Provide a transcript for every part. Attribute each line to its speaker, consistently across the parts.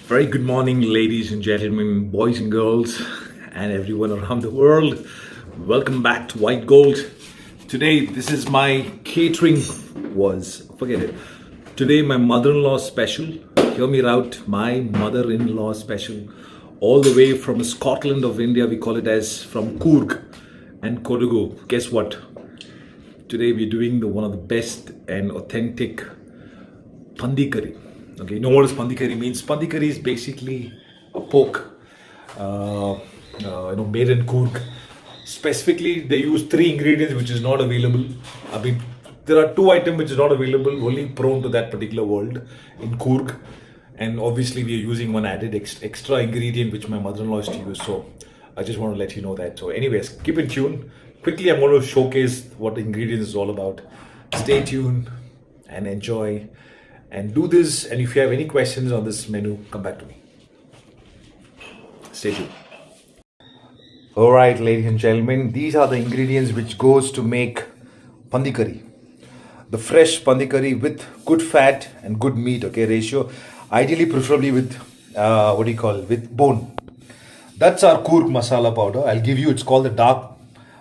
Speaker 1: Very good morning, ladies and gentlemen, boys and girls, and everyone around the world. Welcome back to White Gold. Today, this is my catering forget it. Today, my mother-in-law special. Hear me out, my mother-in-law special. All the way from Scotland of India, we call it as from Coorg and Coorg. Guess what? Today, we're doing one of the best and authentic Pandi Curry. Okay, you know what does Pandi Curry means? Pandi Curry is basically a pork, made in Coorg. Specifically, they use three ingredients which is not available. I mean, there are two items which is not available, only prone to that particular world in Coorg. And obviously, we are using one added extra ingredient which my mother-in-law is to use. So, I just want to let you know that. So, anyways, keep in tune. Quickly, I'm going to showcase what the ingredients is all about. Stay tuned and enjoy. And do this, and if you have any questions on this menu, come back to me. Stay tuned. Alright, ladies and gentlemen, these are the ingredients which goes to make Pandi Curry. The fresh Pandi Curry with good fat and good meat, okay, ratio. Ideally, preferably with, with bone. That's our Coorg masala powder. I'll give you, it's called the dark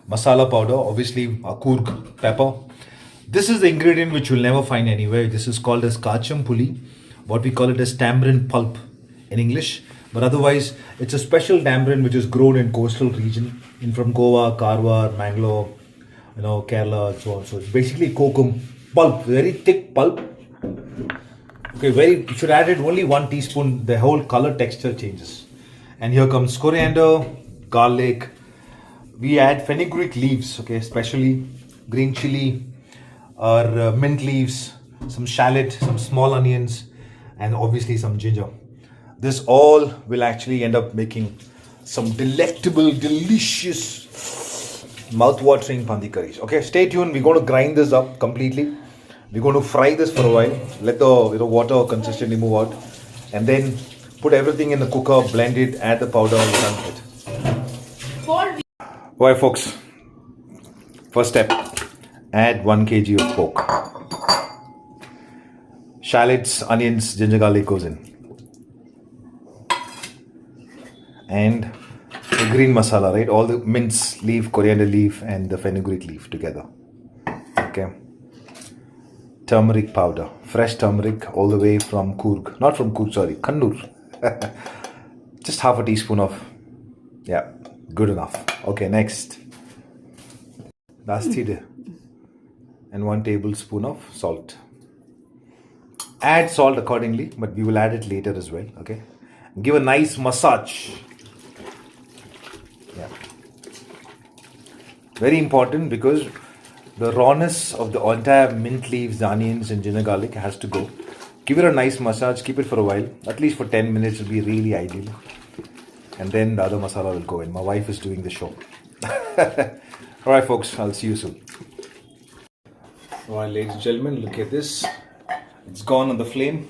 Speaker 1: masala powder. Obviously, our Coorg pepper. This is the ingredient which you'll never find anywhere. This is called as kacham puli. What we call it as tamarind pulp in English. But otherwise, it's a special tamarind which is grown in coastal region, from Goa, Karwar, Mangalore, Kerala, and so on. So it's basically kokum pulp, very thick pulp. Okay, you should add it only 1 teaspoon. The whole color texture changes. And here comes coriander, garlic. We add fenugreek leaves, okay, especially green chili, or mint leaves, some shallot, some small onions, and obviously some ginger. This all will actually end up making some delectable, delicious, mouth-watering Pandi curries. Okay, stay tuned. We're going to grind this up completely. We're going to fry this for a while. Let the water consistently move out, and then put everything in the cooker, blend it, add the powder, and we're done with it. Alright, folks. First step. Add 1 kg of pork. Shallots, onions, ginger, garlic goes in. And the green masala, right? All the mince leaf, coriander leaf, and the fenugreek leaf together. Okay. Turmeric powder. Fresh turmeric all the way from Coorg. Not from Coorg, sorry. Kannur. Just half a teaspoon of... Yeah, good enough. Okay, next. Dastide. And 1 tablespoon of salt. Add salt accordingly, but we will add it later as well. Okay. Give a nice massage. Yeah. Very important because the rawness of the entire mint leaves, the onions, and ginger garlic has to go. Give it a nice massage. Keep it for a while. At least for 10 minutes will be really ideal. And then the other masala will go in. My wife is doing the show. Alright, folks. I'll see you soon. Alright, ladies and gentlemen, look at this. It's gone on the flame,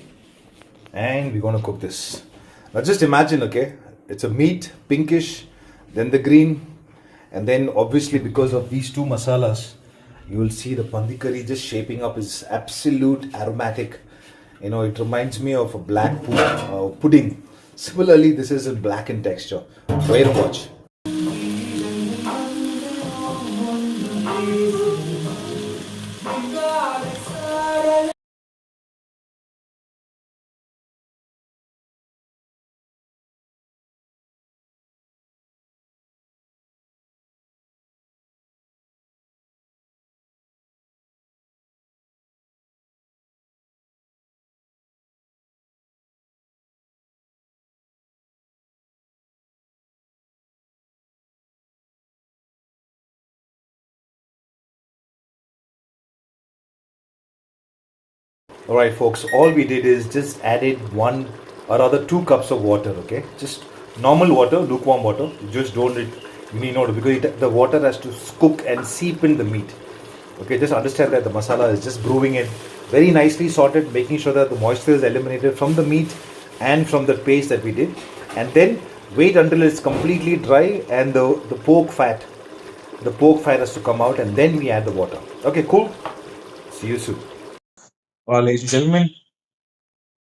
Speaker 1: and we're going to cook this. Now just imagine, okay, it's a meat, pinkish, then the green, and then obviously because of these two masalas, you will see the Pandi curry just shaping up is absolute aromatic. It reminds me of a black pudding. Similarly, this is in black in texture. Wait and watch. Alright, folks, all we did is just added 1 or rather 2 cups of water, okay? Just normal water, lukewarm water. You just don't, you need not, because the water has to cook and seep in the meat. Okay, just understand that the masala is just brewing it very nicely sorted, making sure that the moisture is eliminated from the meat and from the paste that we did. And then wait until it's completely dry and the pork fat has to come out, and then we add the water. Okay, cool. See you soon. Ladies and gentlemen,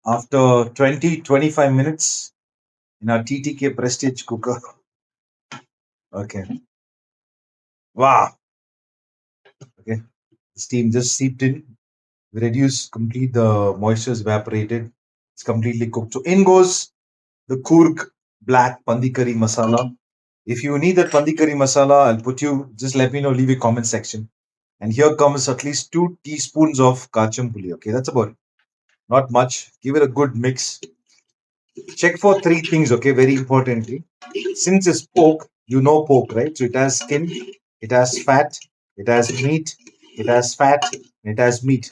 Speaker 1: After 20-25 minutes in our TTK Prestige cooker. Okay. Wow. Okay. The steam just seeped in. We reduced complete the moisture is evaporated. It's completely cooked. So in goes the Coorg black pandi curry masala. If you need that pandi curry masala, I'll put you. Just let me know. Leave a comment section. And here comes at least 2 teaspoons of kachampuli. Okay, that's about it. Not much. Give it a good mix. Check for three things. Okay, very importantly. Since it's pork, you know pork, right? So it has skin, it has fat, it has meat, it has fat, it has meat.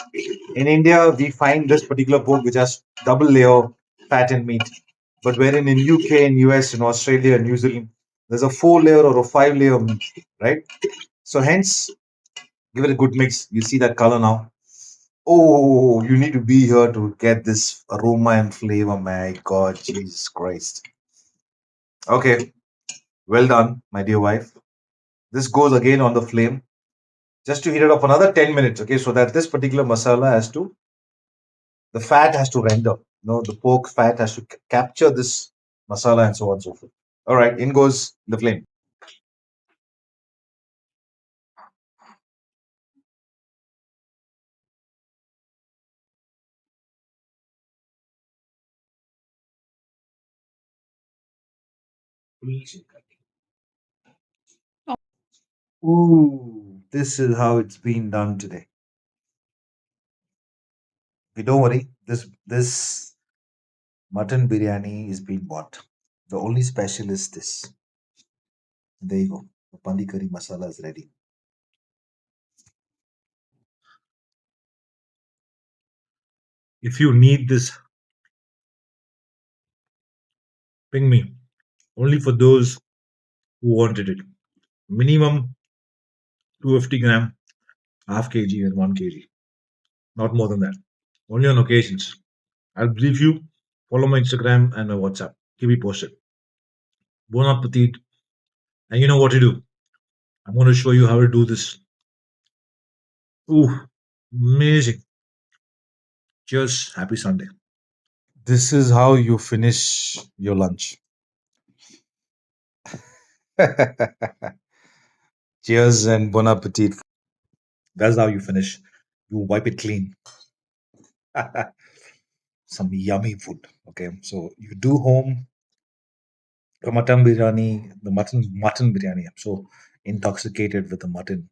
Speaker 1: In India, we find this particular pork which has double layer fat and meat. But wherein in UK, in US, in Australia, and New Zealand, there's a 4 layer or a 5 layer meat, right? So hence, give it a good mix. You see that color now. Oh, you need to be here to get this aroma and flavor. My God, Jesus Christ. Okay, well done, my dear wife. This goes again on the flame just to heat it up another 10 minutes. Okay, so that this particular masala has to, the fat has to render. No, the pork fat has to capture this masala and so on and so forth. All right, in goes the flame. Ooh, this is how it's been done today. Okay, don't worry. This mutton biryani is being bought. The only special is this. There you go. The pandi curry masala is ready. If you need this, ping me. Only for those who wanted it. Minimum 250 gram, half kg, and 1 kg. Not more than that. Only on occasions. I'll brief you. Follow my Instagram and my WhatsApp. Keep me posted. Bon appetit. And you know what to do. I'm going to show you how to do this. Ooh, amazing. Cheers. Happy Sunday. This is how you finish your lunch. Cheers and bon appetit. That's how you finish. You wipe it clean. Some yummy food. Okay, so you do home the mutton biryani, the mutton biryani. I'm so intoxicated with the mutton.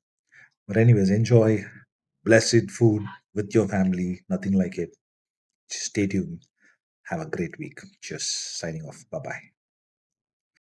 Speaker 1: But anyways, enjoy blessed food with your family. Nothing like it. Stay tuned. Have a great week. Just signing off. Bye bye.